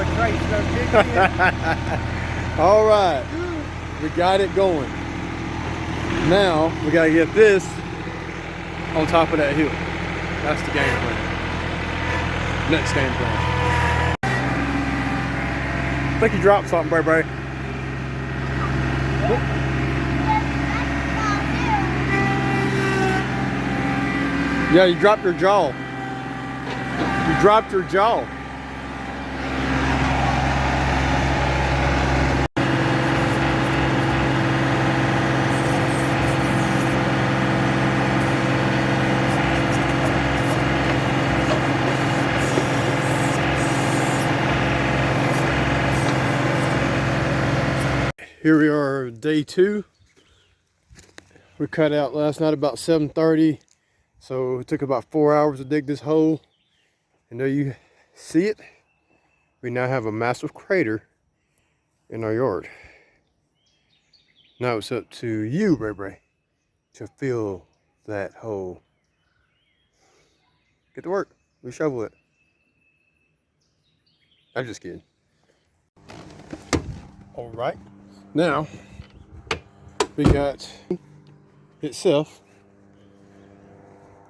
a crate stuff big in. All right, we got it going. Now we gotta get this on top of that hill. That's the game plan. Next game plan. I think you dropped something, Bray. Yeah, you dropped your jaw. You dropped your jaw. Here we are, day 2. We cut out last night about 7:30, so it took about 4 hours to dig this hole. And there you see it. We now have a massive crater in our yard. Now it's up to you, Bray, to fill that hole. Get to work. We shovel it. I'm just kidding. All right. Now, we got itself,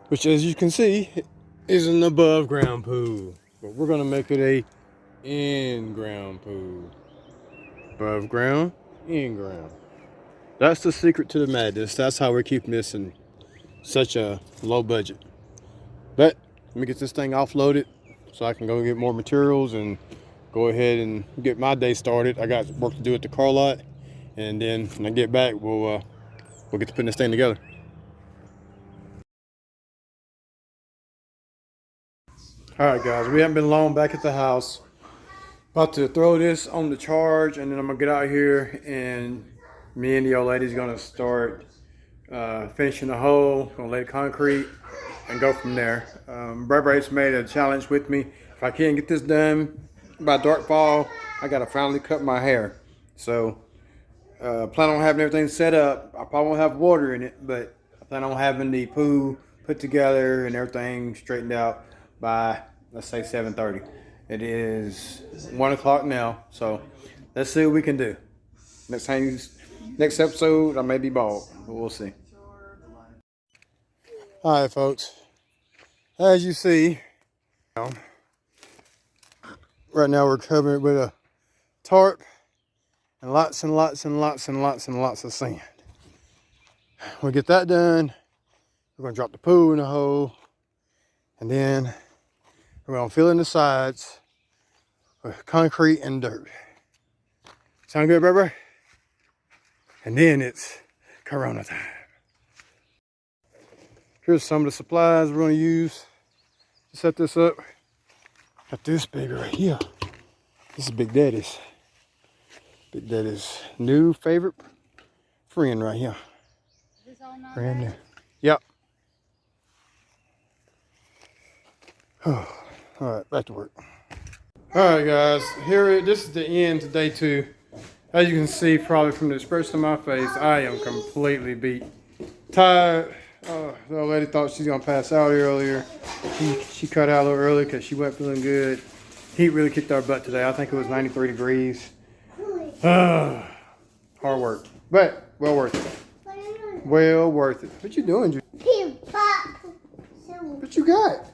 which as you can see, is an above ground pool. But we're gonna make it a in ground pool. Above ground, in ground. That's the secret to the madness. That's how we're keeping this in such a low budget. But let me get this thing offloaded so I can go get more materials and go ahead and get my day started. I got work to do at the car lot. And then when I get back, we'll get to putting this thing together. All right, guys, we haven't been long back at the house. About to throw this on the charge, and then I'm gonna get out here, and me and the old lady's gonna start finishing the hole. Gonna lay concrete and go from there. Bray's made a challenge with me. If I can't get this done by dark fall, I gotta finally cut my hair. So. Plan on having everything set up. I probably won't have water in it, but I plan on having the pool put together and everything straightened out by, let's say, 7:30. It is 1 o'clock now, so let's see what we can do. Next episode, I may be bald, but we'll see. All right, folks. As you see, right now we're covering it with a tarp. And lots and lots and lots and lots and lots of sand. When we get that done, we're gonna drop the pool in the hole, and then we're gonna fill in the sides with concrete and dirt. Sound good, Bray? And then it's Corona time. Here's some of the supplies we're gonna use to set this up. Got this baby right here. This is Big Daddy's. Big Daddy's new favorite friend right here. Is this all not Brand bad? new. Yep. All right, back to work. All right, guys. This is the end to day 2. As you can see, probably from the expression of my face, I am completely beat. Tired. The old lady thought she's gonna pass out earlier. She cut out a little early because she wasn't feeling good. Heat really kicked our butt today. I think it was 93 degrees. Hard work, but well worth it. Well worth it. What you doing, What you got?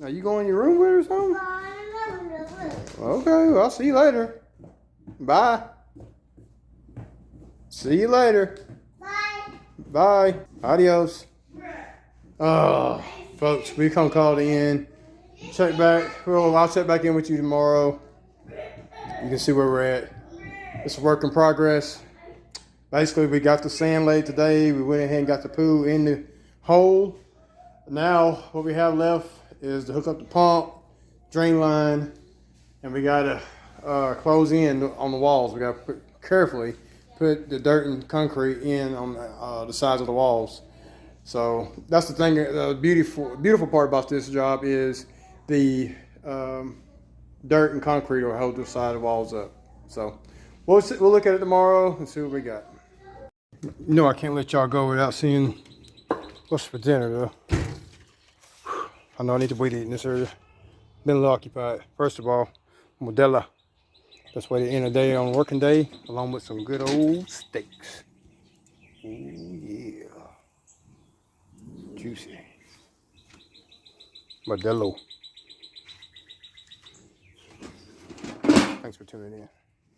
Are you going in your room with her or something? Okay, well, I'll see you later. Bye. See you later. Bye. Adios. Oh, folks, we come call it in. Check back. Well, I'll check back in with you tomorrow. You can see where we're at. It's a work in progress. Basically, we got the sand laid today. We went ahead and got the pool in the hole. Now, what we have left is to hook up the pump, drain line, and we got to close in on the walls. We got to carefully put the dirt and concrete in on the sides of the walls. So that's the thing. The beautiful part about this job is the dirt and concrete will hold the side of the walls up. So we'll look at it tomorrow and see what we got. You know I can't let y'all go without seeing what's for dinner though. I know I need to wait eating this earlier. Been a little occupied. First of all, Modelo. That's way to end the day on a working day, along with some good old steaks. Ooh, yeah. Juicy. Modelo. Thanks for tuning in.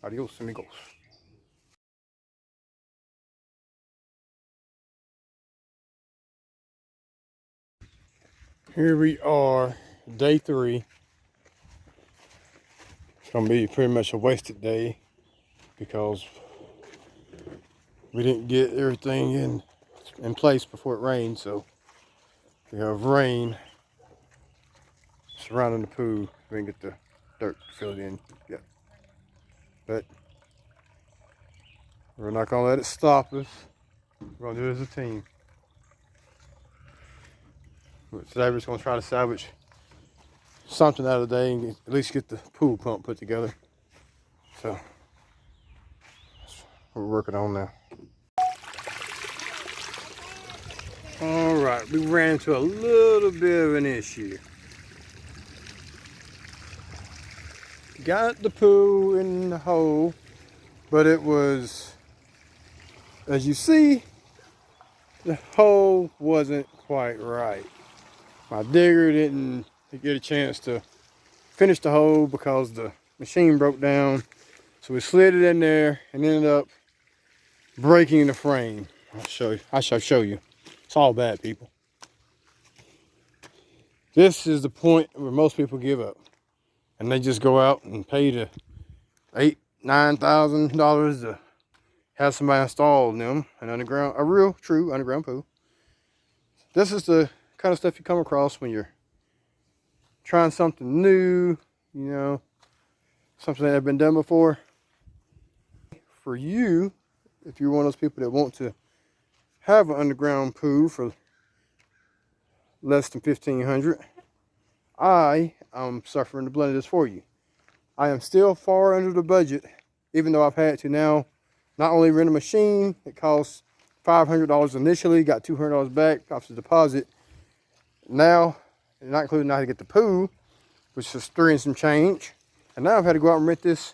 Adios, amigos. Here we are, day 3. It's gonna be pretty much a wasted day because we didn't get everything in place before it rained. So we have rain surrounding the pool. We didn't get the dirt filled in yet, but we're not gonna let it stop us. We're gonna do it as a team. But today we're just gonna try to salvage something out of the day and at least get the pool pump put together. So that's what we're working on now. All right, we ran into a little bit of an issue. Got the pool in the hole, but it was, as you see, the hole wasn't quite right. My digger didn't get a chance to finish the hole because the machine broke down. So we slid it in there and ended up breaking the frame. I shall show you. It's all bad, people. This is the point where most people give up. And they just go out and pay the $8,000-$9,000 to have somebody install them a real true underground pool. This is the kind of stuff you come across when you're trying something new, you know, something that had been done before. For you, if you're one of those people that want to have an underground pool for less than $1,500, I am suffering the brunt of this for you. I am still far under the budget, even though I've had to now not only rent a machine. It costs $500 initially, got $200 back off the deposit. Now, not including how to get the pool, which is $3 and some change. And now I've had to go out and rent this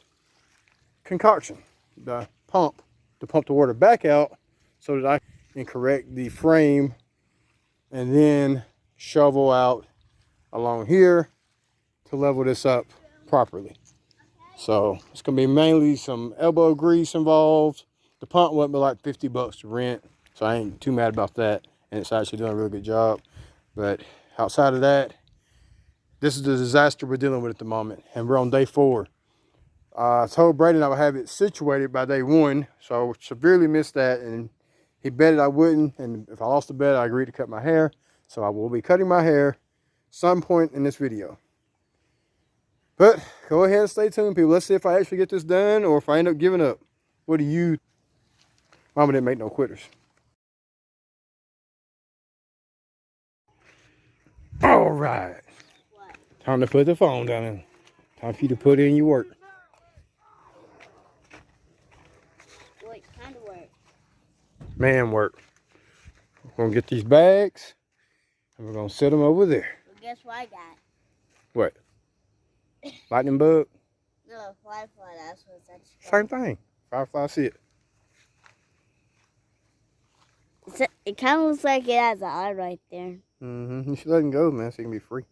concoction, the pump, to pump the water back out so that I can correct the frame and then shovel out along here to level this up properly. So it's gonna be mainly some elbow grease involved. The pump went be like $50 to rent, so I ain't too mad about that, and it's actually doing a really good job. But outside of that, this is the disaster we're dealing with at the moment, and we're on day 4. I told Braden I would have it situated by day 1, so I severely missed that, and he betted I wouldn't, and if I lost the bet, I agreed to cut my hair. So I will be cutting my hair some point in this video. But go ahead and stay tuned, people. Let's see if I actually get this done or if I end up giving up. What do you? Mama didn't make no quitters. All right. What? Time to put the phone down in. Time for you to put in your work. What kind of work? Man work. We're gonna get these bags and we're gonna set them over there. Well, guess what I got? What? Lightning bug? No, fly. That's what's actually. Same thing. Firefly see it. It kind of looks like it has an eye right there. Mm-hmm. You should let him go, man, so he can be free.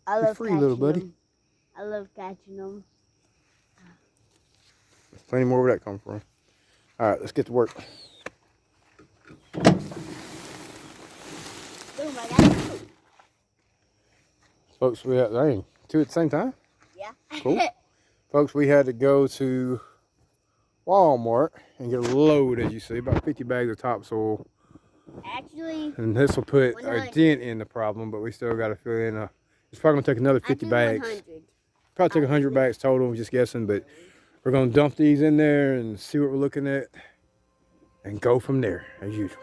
I love free, little buddy. them. I love catching them. There's plenty more where that come from. All right, let's get to work. Boom, I got two. Folks, we had, dang, 2 at the same time? Yeah. Cool. Folks, we had to go to Walmart and get a load, as you see, about 50 bags of topsoil. Actually. And this will put a 100. dent in the problem, but we still got to fill in. It's probably going to take another 50 bags. 100. Probably take 100 bags total, I'm just guessing, but we're going to dump these in there and see what we're looking at and go from there, as usual.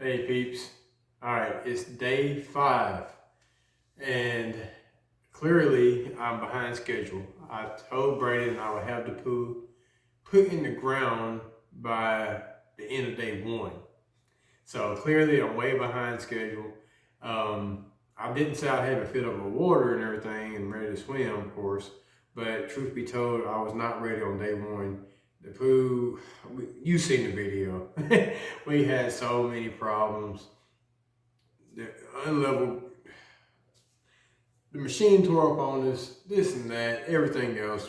Hey peeps. Alright, it's day 5. And clearly I'm behind schedule. I told Brandon I would have the pool put in the ground by the end of day 1. So clearly I'm way behind schedule. I didn't say I'd have it filled up with water and everything and ready to swim, of course. But truth be told, I was not ready on day 1. The pool, you've seen the video. We had so many problems. The unleveled, the machine tore up on us, this and that, everything else.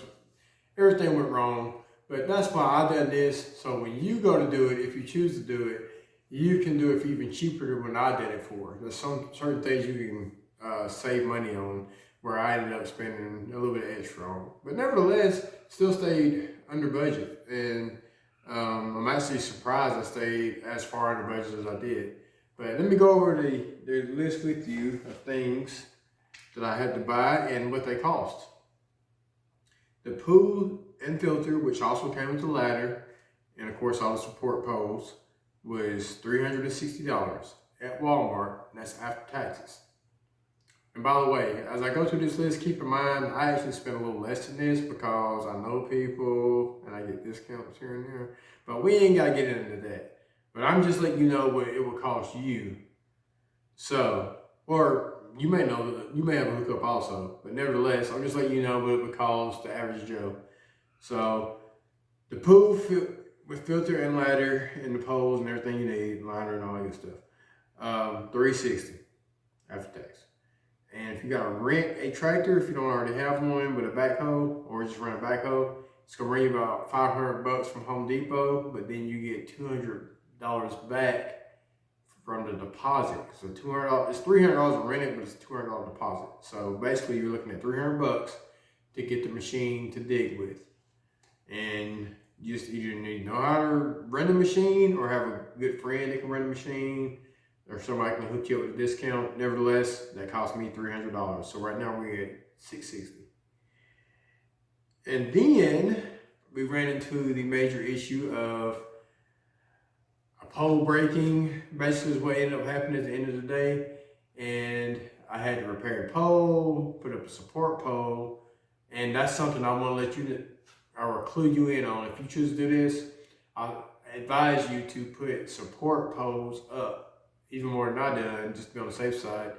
Everything went wrong. But that's why I done this. So when you go to do it, if you choose to do it, you can do it for even cheaper than what I did it for. There's some certain things you can save money on where I ended up spending a little bit extra on. But nevertheless, still stayed under budget. And I'm actually surprised I stayed as far under budget as I did. But let me go over the list with you of things that I had to buy and what they cost. The pool and filter, which also came with the ladder, and of course all the support poles, was $360 at Walmart, and that's after taxes. And by the way, as I go through this list, keep in mind, I actually spent a little less than this because I know people and I get discounts here and there, but we ain't gotta get into that. But I'm just letting you know what it would cost you. So, or you may know that you may have a hookup also, but nevertheless, I'm just letting you know what it would cost the average Joe. So, the pool with filter and ladder and the poles and everything you need, liner and all that good stuff, $360 after tax. And if you gotta rent a tractor, if you don't already have one with a backhoe, or just rent a backhoe, it's gonna run you about $500 from Home Depot, but then you get $200 back from the deposit. So $200, it's $300 to rent it, but it's a $200 deposit. So basically you're looking at $300 to get the machine to dig with. And you just either need to know how to rent a machine or have a good friend that can rent a machine or somebody can hook you up with a discount. Nevertheless, that cost me $300. So right now we're at $660. And then we ran into the major issue of a pole breaking. Basically is what ended up happening at the end of the day. And I had to repair a pole, put up a support pole. And that's something I want to let you or clue you in on. If you choose to do this, I advise you to put support poles up even more than I done, just to be on the safe side.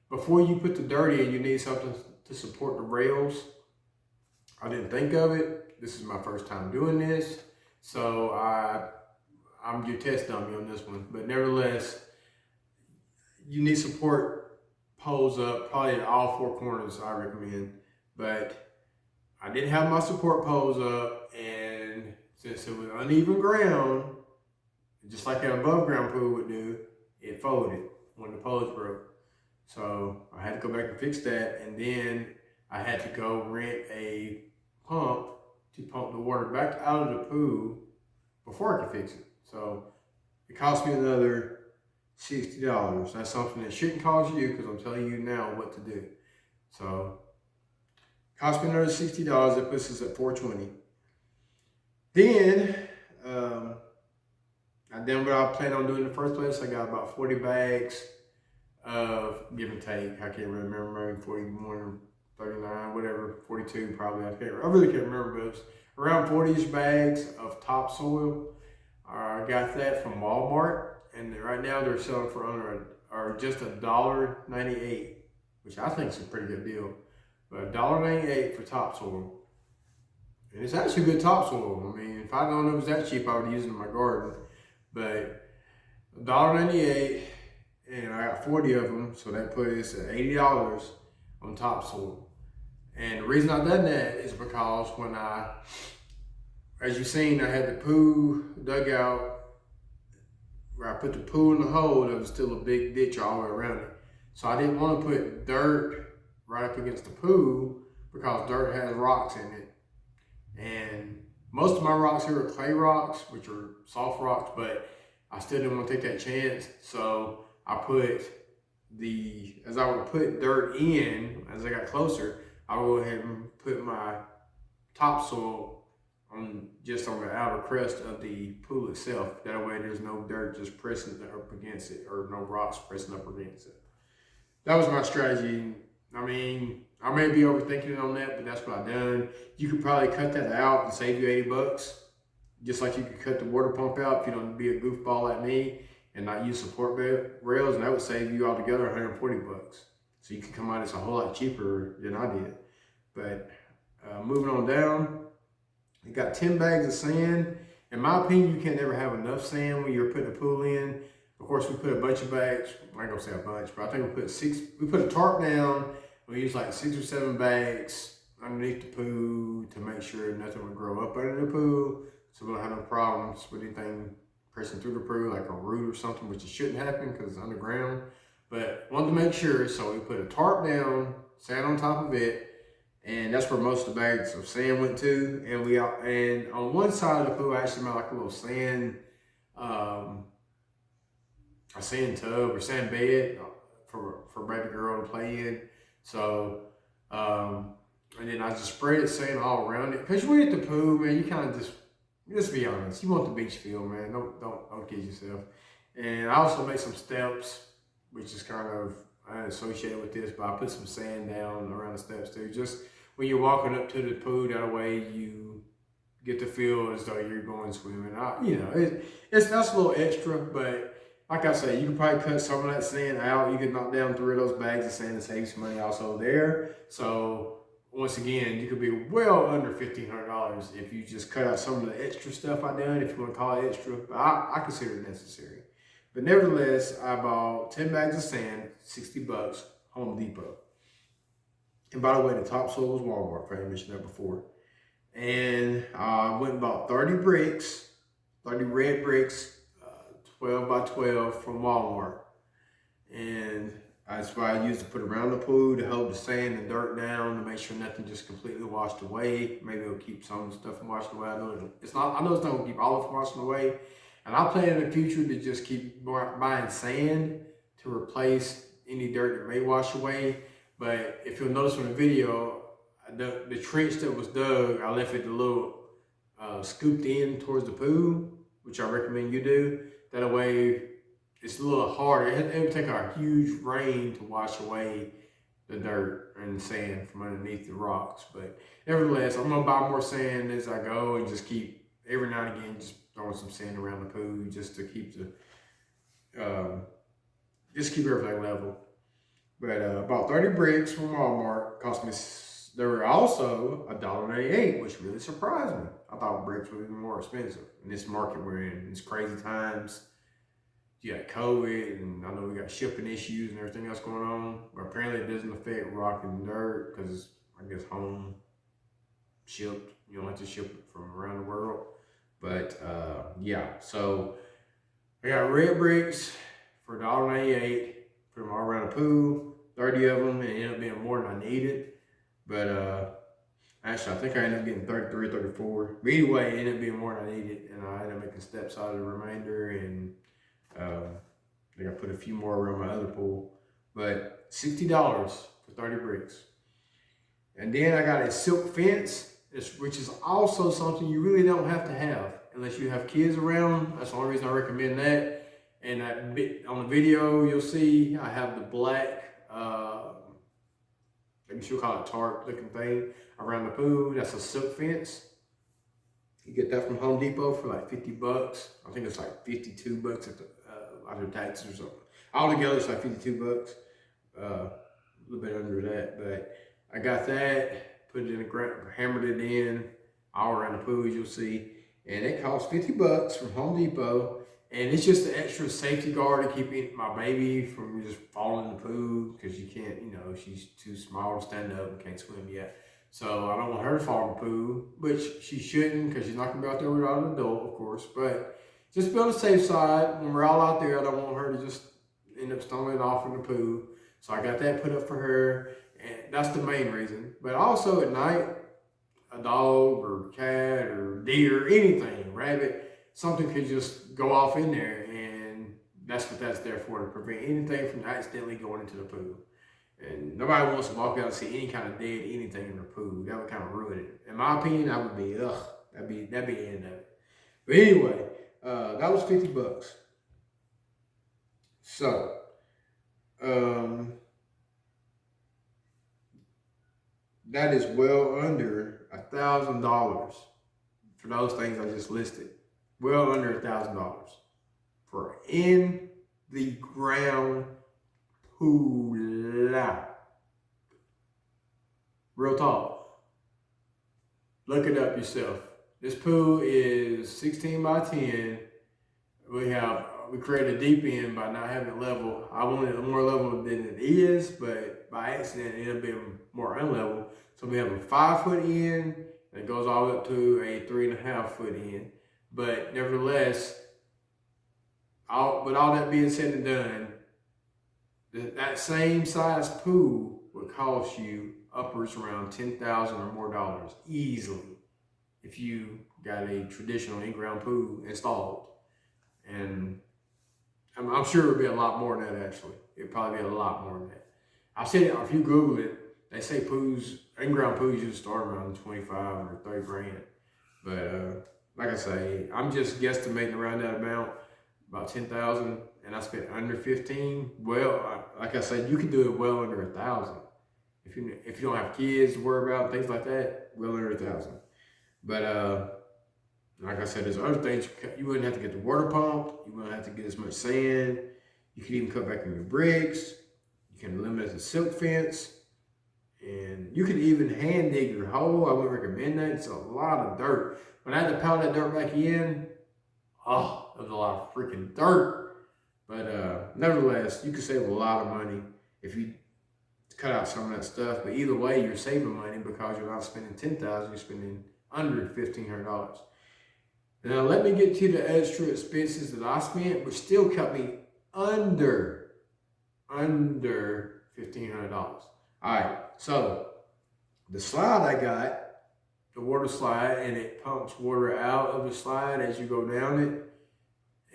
Before you put the dirt in, you need something to support the rails. I didn't think of it. This is my first time doing this. So I'm your test dummy on this one. But nevertheless, you need support poles up, probably at all 4 corners, I recommend. But I didn't have my support poles up, and since it was uneven ground, just like an above ground pool would do, it folded when the poles broke. So I had to go back and fix that, and then I had to go rent a pump to pump the water back out of the pool before I could fix it. So it cost me another $60. That's something that shouldn't cost you because I'm telling you now what to do. So it cost me another $60. That puts us at $420. Then I done what I planned on doing in the first place. I got about 40 bags of give and take. I can't really remember, maybe 41, 39, whatever, 42 probably. I really can't remember, but it was around 40-ish bags of topsoil. I got that from Walmart, and right now they're selling for under or just $1.98, which I think is a pretty good deal. But $1.98 for topsoil. And it's actually good topsoil. I mean, if I don't know it was that cheap, I would use it in my garden. But $1.98, and I got 40 of them, so that put us at $80 on topsoil. And the reason I done that is because when as you've seen, I had the pool dug out where I put the pool in the hole. There was still a big ditch all the way around it. So I didn't want to put dirt right up against the pool because dirt has rocks in it. And most of my rocks here are clay rocks, which are soft rocks, but I still didn't want to take that chance. So I put as I would put dirt in, as I got closer, I would go ahead and put my topsoil just on the outer crust of the pool itself. That way there's no dirt just pressing up against it or no rocks pressing up against it. That was my strategy. I mean, I may be overthinking it on that, but that's what I done. You could probably cut that out and save you $80. Just like you could cut the water pump out if you don't be a goofball like me and not use support rails, and that would save you altogether $140. So you could come out, it's a whole lot cheaper than I did. But moving on down, you got 10 bags of sand. In my opinion, you can't never have enough sand when you're putting the pool in. Of course, we put a bunch of bags. I'm not gonna say a bunch, but I think we put 6. We put a tarp down. We used like 6 or 7 bags underneath the pool to make sure nothing would grow up under the pool, so we don't have no problems with anything pressing through the pool, like a root or something, which it shouldn't happen because it's underground. But wanted to make sure, so we put a tarp down, sand on top of it, and that's where most of the bags of sand went to. And on one side of the pool, I actually made like a little sand, a sand tub or sand bed for baby girl to play in. So, and then I just sprayed sand all around it. Cause when you're at the pool, man, you kind of just be honest. You want the beach feel, man. Don't kid yourself. And I also made some steps, which is kind of associated with this, but I put some sand down around the steps too. Just when you're walking up to the pool, that way you get the feel as though you're going swimming. That's a little extra, but like I said, you could probably cut some of that sand out. You could knock down 3 of those bags of sand and save some money also there. So once again, you could be well under $1,500 if you just cut out some of the extra stuff I done, if you want to call it extra. But I consider it necessary. But nevertheless, I bought 10 bags of sand, $60, Home Depot. And by the way, the topsoil was Walmart, if I didn't mention that before. And I went and bought 30 bricks, 30 red bricks, 12 by 12 from Walmart. And that's what I used to put around the pool to hold the sand and dirt down to make sure nothing just completely washed away. Maybe it'll keep some of the stuff from washing away. I know it's not gonna keep all of it from washing away. And I plan in the future to just keep buying sand to replace any dirt that may wash away. But if you'll notice from the video, the trench that was dug, I left it a little scooped in towards the pool, which I recommend you do. That way, it's a little harder. It would take a huge rain to wash away the dirt and sand from underneath the rocks. But nevertheless, I'm gonna buy more sand as I go and just keep, every now and again, just throwing some sand around the pool just to keep keep everything level. But about 30 bricks from Walmart cost me, they were also $1.98, which really surprised me. I thought bricks were even more expensive in this market we're in. It's crazy times. You got COVID, and I know we got shipping issues and everything else going on. But apparently it doesn't affect rock and dirt because it's, I guess, home shipped. You don't have to ship it from around the world. But yeah, so I got red bricks for $1.98. Put them all around the pool, 30 of them, and it ended up being more than I needed. But actually, I think I ended up getting 33, 34. But anyway, it ended up being more than I needed, and I ended up making steps out of the remainder, and I think I put a few more around my other pool. But $60 for 30 bricks. And then I got a silk fence, which is also something you really don't have to have unless you have kids around. That's the only reason I recommend that. And on the video, you'll see I have the black, I guess you'll call it tarp looking thing around the pool. That's a silk fence. You get that from Home Depot for like $50. I think it's like $52 at the, after taxes or something. Altogether, it's like $52. A little bit under that, but I got that, put it in the ground, hammered it in all around the pool, as you'll see. And it cost $50 from Home Depot. And it's just an extra safety guard to keep my baby from just falling in the pool, because you can't, she's too small to stand up and can't swim yet. So I don't want her to fall in the pool, which she shouldn't, because she's not going to be out there without an adult, of course. But just be on the safe side. When we're all out there, I don't want her to just end up stumbling off in the pool. So I got that put up for her, and that's the main reason. But also at night, a dog or cat or deer, anything, rabbit, something could just go off in there, and that's what that's there for, to prevent anything from accidentally going into the pool. And nobody wants to walk out and see any kind of dead anything in the pool. That would kind of ruin it. In my opinion, that would be, That'd be the end of it. But anyway, that was $50. So, that is well under $1,000 for those things I just listed. Well under $1,000 for in the ground pool. Real talk. Look it up yourself. This pool is 16 by 10. We created a deep end by not having it level. I wanted it more level than it is, but by accident it ended up being more unlevel. So we have a 5-foot end that goes all the way up to a 3.5-foot end. But nevertheless, with all that being said and done, that same size pool would cost you upwards around $10,000 or more easily if you got a traditional in-ground pool installed. And I'm sure it'll be a lot more than that, actually. It'll probably be a lot more than that. I've seen it, if you Google it, they say in-ground pools usually start around 25 or 30 grand. But like I say, I'm just guesstimating around that amount, about 10,000, and I spent under 15. Well, like I said, you can do it well under 1,000. If you don't have kids to worry about, things like that, well under 1,000. But like I said, there's other things. You wouldn't have to get the water pump. You wouldn't have to get as much sand. You can even cut back on your bricks. You can eliminate the silk fence. And you could even hand dig your hole. I wouldn't recommend that. It's a lot of dirt. When I had to pound that dirt back in, oh, that was a lot of freaking dirt. But nevertheless, you could save a lot of money if you cut out some of that stuff. But either way, you're saving money because you're not spending $10,000. You're spending under $1,500. Now, let me get to the extra expenses that I spent, which still kept me under $1,500. All right, so the slide I got, the water slide, and it pumps water out of the slide as you go down it.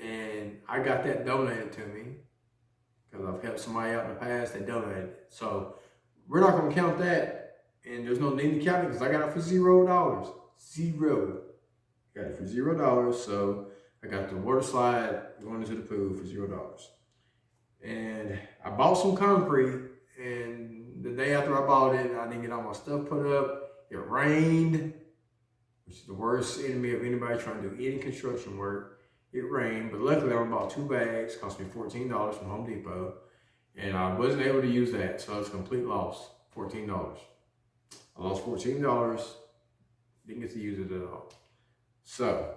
And I got that donated to me because I've helped somebody out in the past. They donated it. So we're not going to count that. And there's no need to count it because I got it for $0. Zero. Got it for $0. So I got the water slide going into the pool for $0. And I bought some concrete, and the day after I bought it, I didn't get all my stuff put up. It rained, which is the worst enemy of anybody trying to do any construction work. It rained, but luckily I bought 2 bags, cost me $14 from Home Depot, and I wasn't able to use that, so it's a complete loss, $14. I lost $14, didn't get to use it at all. So,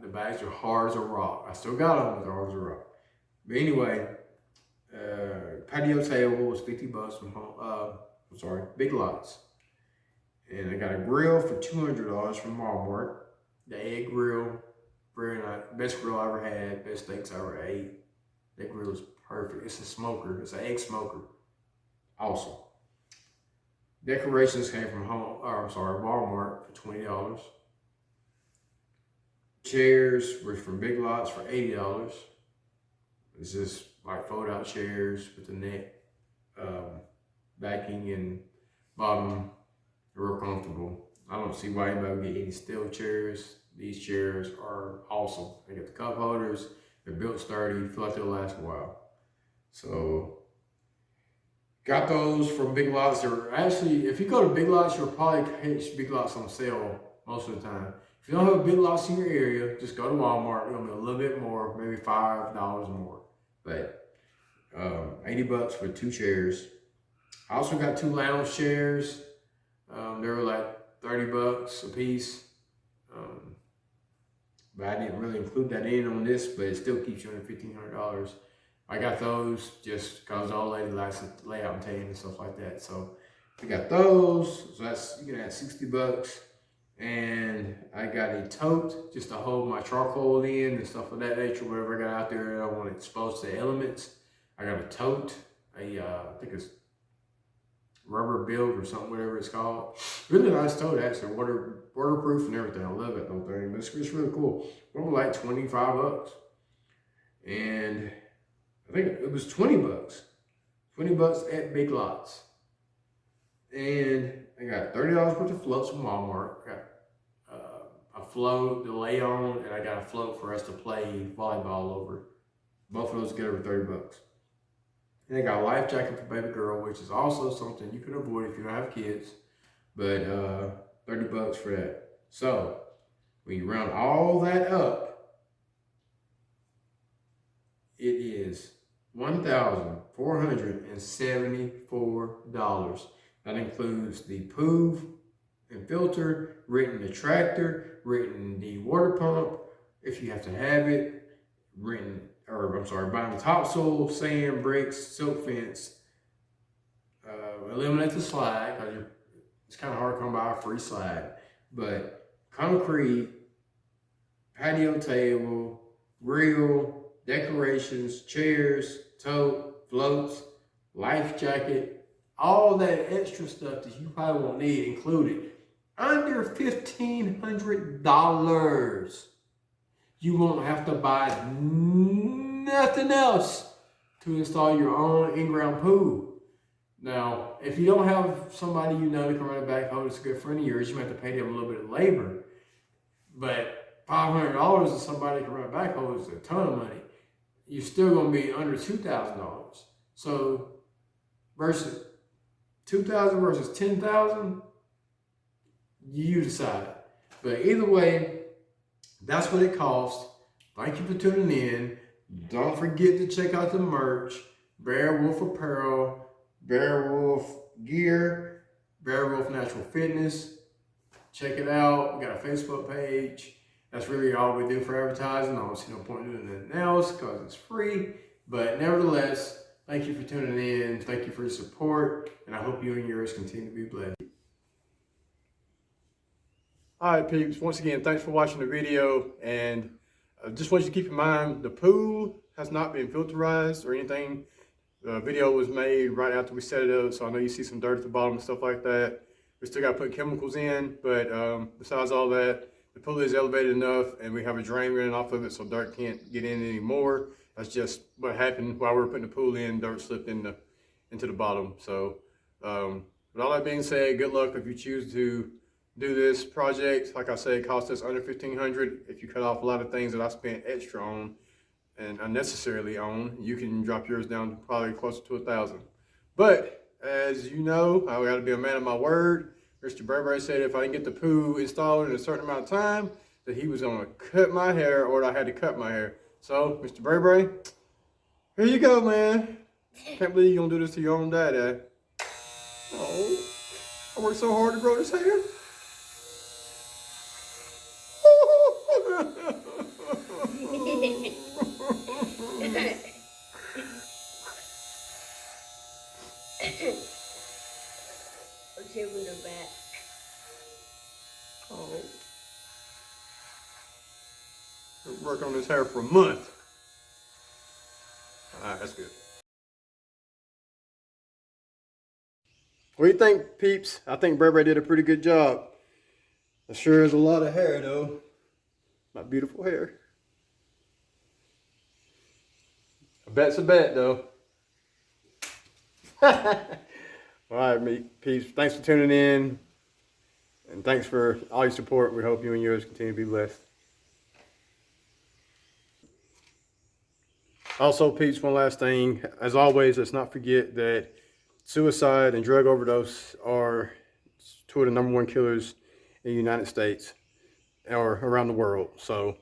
the bags are hard as a rock. I still got them, but they're hard as a rock. But anyway, patio table was $50 from Big Lots. And I got a grill for $200 from Walmart. The egg grill, very nice, best grill I ever had, best steaks I ever ate. That grill is perfect. It's a smoker. It's an egg smoker. Awesome. Decorations came from Walmart for $20. Chairs were from Big Lots for $80. It's just like fold-out chairs with the neck backing and bottom. They're real comfortable. I don't see why anybody would get any steel chairs. These chairs are awesome. They got the cup holders. They're built sturdy. Feel like they'll last a while. So, got those from Big Lots. They're actually, if you go to Big Lots, you'll probably catch Big Lots on sale most of the time. If you don't have a Big Lots in your area, just go to Walmart. It'll be a little bit more, maybe $5 more. But $80 for 2 chairs. I also got 2 lounge chairs. They were like $30 a piece. But I didn't really include that in on this, but it still keeps you under $1,500. I got those just because the old lady likes to lay out and tan and stuff like that. So I got those. So that's, you can add $60. And I got a tote just to hold my charcoal in and stuff of that nature. Whatever I got out there that I want to expose to the elements. I got a tote. I think it's rubber build or something, whatever it's called. Really nice tote, actually. Waterproof and everything. I love that little thing. But it's really cool. Probably like $25. And I think it was $20. $20 at Big Lots. And I got $30 worth of floats from Walmart. I got a float to lay on, and I got a float for us to play volleyball over. Both of those get over $30. And they got a life jacket for baby girl, which is also something you can avoid if you don't have kids. But $30 for that. So when you round all that up, it is $1,474. That includes the POOV and filter, renting the tractor, renting the water pump, if you have to have it, buying the topsoil, sand, bricks, silk fence, eliminate the slide, because it's kind of hard to come by a free slide, but concrete, patio table, grill, decorations, chairs, tote, floats, life jacket, all that extra stuff that you probably won't need included. Under $1,500. You won't have to buy nothing else to install your own in-ground pool. Now, if you don't have somebody you know to come run a backhoe that's a good friend of yours, you might have to pay them a little bit of labor. But $500 to somebody that can run a backhoe is a ton of money. You're still going to be under $2,000. So, versus $2,000 versus $10,000, you decide. But either way, that's what it costs. Thank you for tuning in. Don't forget to check out the merch. Bear Wolf Apparel, Bear Wolf Gear, Bear Wolf Natural Fitness. Check it out. We got a Facebook page. That's really all we do for advertising. I don't see no point in doing anything else because it's free. But nevertheless, thank you for tuning in. Thank you for your support. And I hope you and yours continue to be blessed. All right, peeps. Once again, thanks for watching the video. And just want you to keep in mind, the pool has not been filterized or anything. The video was made right after we set it up, so I know you see some dirt at the bottom and stuff like that. We still got to put chemicals in, but besides all that, the pool is elevated enough, and we have a drain running off of it, so dirt can't get in anymore. That's just what happened while we were putting the pool in. Dirt slipped into the bottom. So, with all that being said, good luck if you choose to do this project. Like I said, it cost us under $1,500. If you cut off a lot of things that I spent extra on and unnecessarily on, you can drop yours down to probably closer to $1,000. But as you know, I got to be a man of my word. Mr. Burberry said if I didn't get the pool installed in a certain amount of time, that he was going to cut my hair, or I had to cut my hair. So, Mr. Burberry, here you go, man. Can't believe you're going to do this to your own daddy. Oh, I worked so hard to grow this hair. Oh. Work on this hair for a month. Alright, that's good. What do you think, peeps? I think Burberry did a pretty good job. It sure is a lot of hair, though. My beautiful hair. A bet's a bet, though. Alright, peeps. Thanks for tuning in. And thanks for all your support. We hope you and yours continue to be blessed. Also, peeps, one last thing. As always, let's not forget that suicide and drug overdose are two of the #1 killers in the United States or around the world. So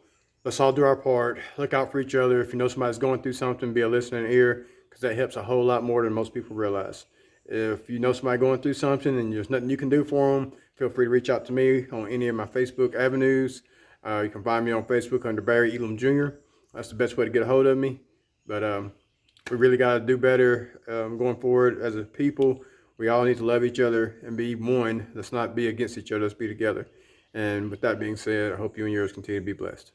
let's all do our part. Look out for each other. If you know somebody's going through something, be a listening ear, because that helps a whole lot more than most people realize. If you know somebody going through something and there's nothing you can do for them, feel free to reach out to me on any of my Facebook avenues. You can find me on Facebook under Barry Elam Jr. That's the best way to get a hold of me. But we really got to do better going forward as a people. We all need to love each other and be one. Let's not be against each other. Let's be together. And with that being said, I hope you and yours continue to be blessed.